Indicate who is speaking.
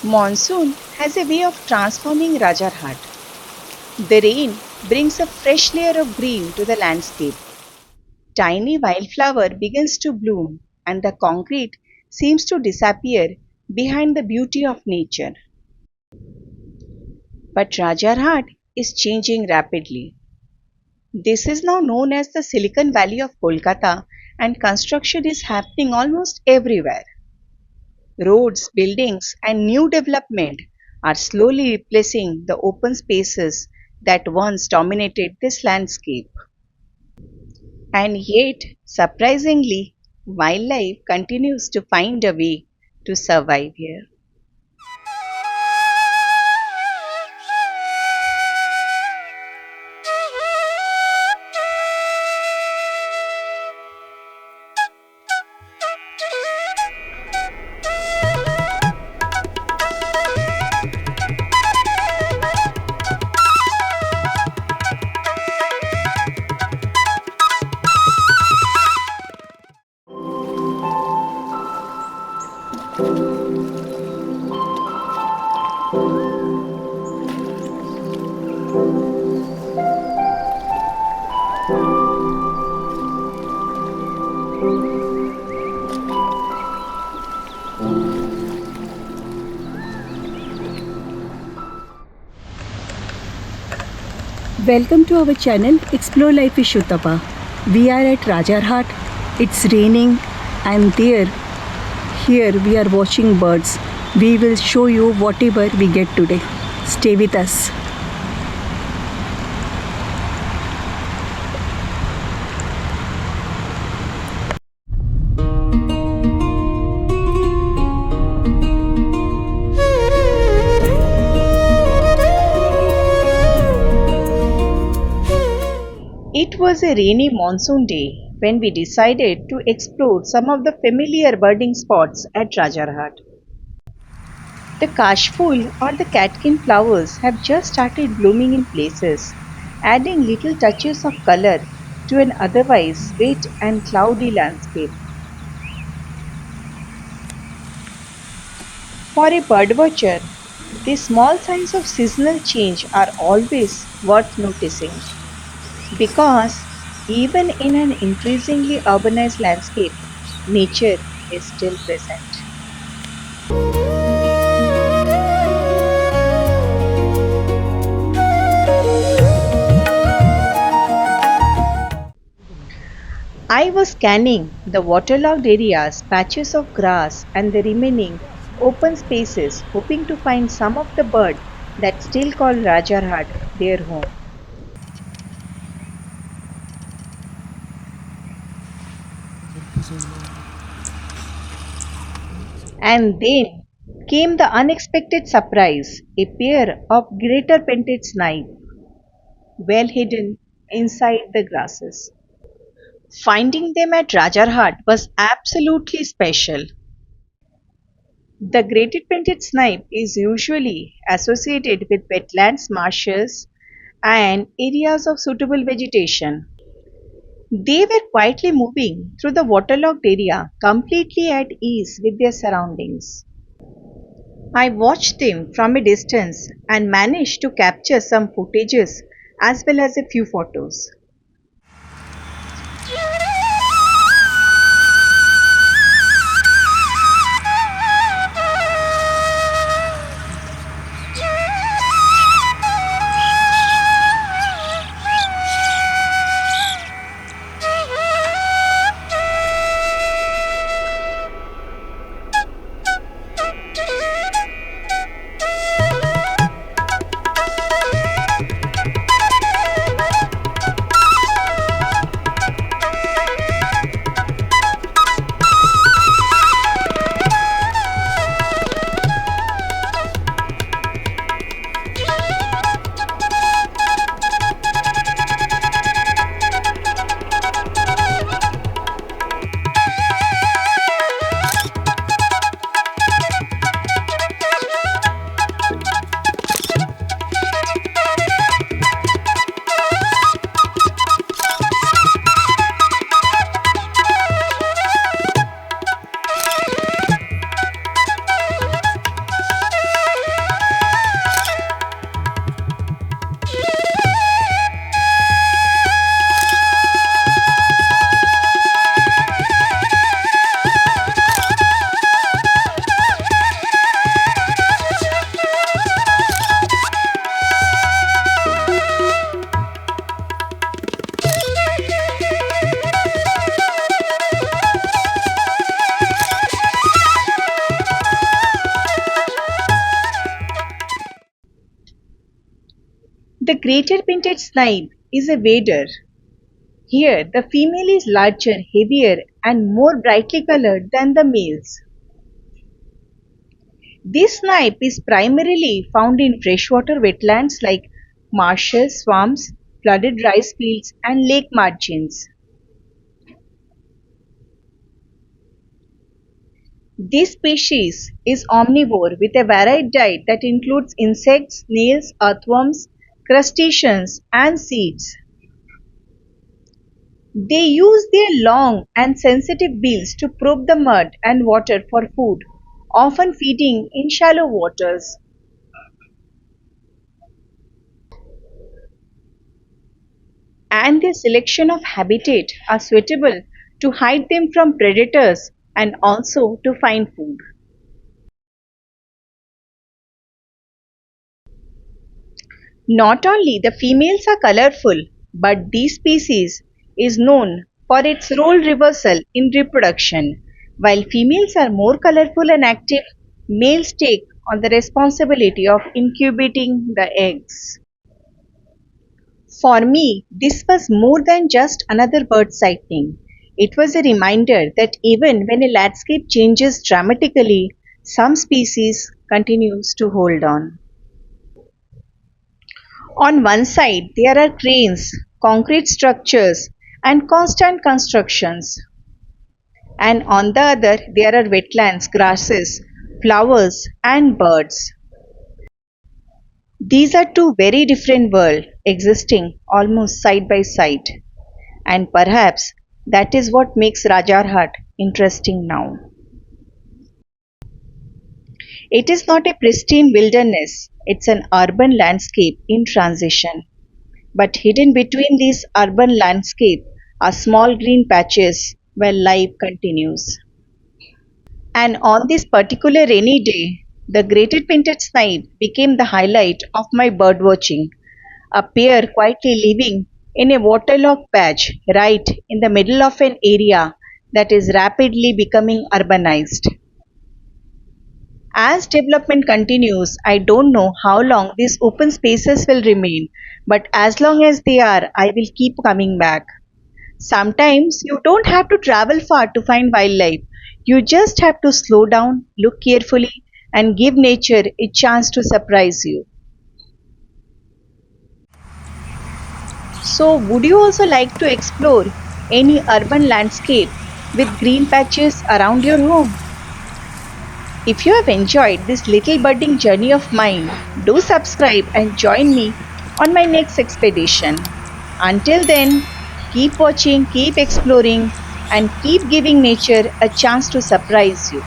Speaker 1: Monsoon has a way of transforming Rajarhat. The rain brings a fresh layer of green to the landscape. Tiny wildflower begins to bloom and the concrete seems to disappear behind the beauty of nature. But Rajarhat is changing rapidly. This is now known as the Silicon Valley of Kolkata and construction is happening almost everywhere. Roads, buildings, and new development are slowly replacing the open spaces that once dominated this landscape. And yet, surprisingly, wildlife continues to find a way to survive here.
Speaker 2: Welcome to our channel Explore Life with Sutapa. We are at Rajarhat. It's raining and here we are watching birds. We will show you whatever we get today. Stay with us.
Speaker 1: It was a rainy monsoon day when we decided to explore some of the familiar birding spots at Rajarhat. The kashful or the catkin flowers have just started blooming in places, adding little touches of color to an otherwise wet and cloudy landscape. For a birdwatcher, these small signs of seasonal change are always worth noticing because even in an increasingly urbanized landscape, nature is still present. I was scanning the waterlogged areas, patches of grass, and the remaining open spaces, hoping to find some of the bird that still call Rajarhat their home. And then came the unexpected surprise, a pair of Greater Painted-Snipe, well hidden inside the grasses. Finding them at Rajarhat was absolutely special. The Greater Painted-Snipe is usually associated with wetlands, marshes, and areas of suitable vegetation. They were quietly moving through the waterlogged area, completely at ease with their surroundings. I watched them from a distance and managed to capture some footages as well as a few photos. The Greater Painted-Snipe is a wader. Here, the female is larger, heavier, and more brightly colored than the males. This snipe is primarily found in freshwater wetlands like marshes, swamps, flooded rice fields, and lake margins. This species is omnivore with a varied diet that includes insects, snails, earthworms, crustaceans, and seeds. They use their long and sensitive bills to probe the mud and water for food, often feeding in shallow waters. And their selection of habitat are suitable to hide them from predators and also to find food. Not only the females are colorful, but this species is known for its role reversal in reproduction. While females are more colorful and active, males take on the responsibility of incubating the eggs. For me, this was more than just another bird sighting. It was a reminder that even when a landscape changes dramatically, some species continues to hold on. On one side, there are cranes, concrete structures, and constant constructions. And on the other, there are wetlands, grasses, flowers, and birds. These are two very different worlds existing almost side by side. And perhaps that is what makes Rajarhat interesting now. It is not a pristine wilderness, it's an urban landscape in transition. But hidden between these urban landscape are small green patches where life continues. And on this particular rainy day, the greater painted snipe became the highlight of my birdwatching, a pair quietly living in a waterlogged patch right in the middle of an area that is rapidly becoming urbanized. As development continues, I don't know how long these open spaces will remain, but as long as they are, I will keep coming back. Sometimes you don't have to travel far to find wildlife. You just have to slow down, look carefully, and give nature a chance to surprise you. So, would you also like to explore any urban landscape with green patches around your home? If you have enjoyed this little budding journey of mine, do subscribe and join me on my next expedition. Until then, keep watching, keep exploring, and keep giving nature a chance to surprise you.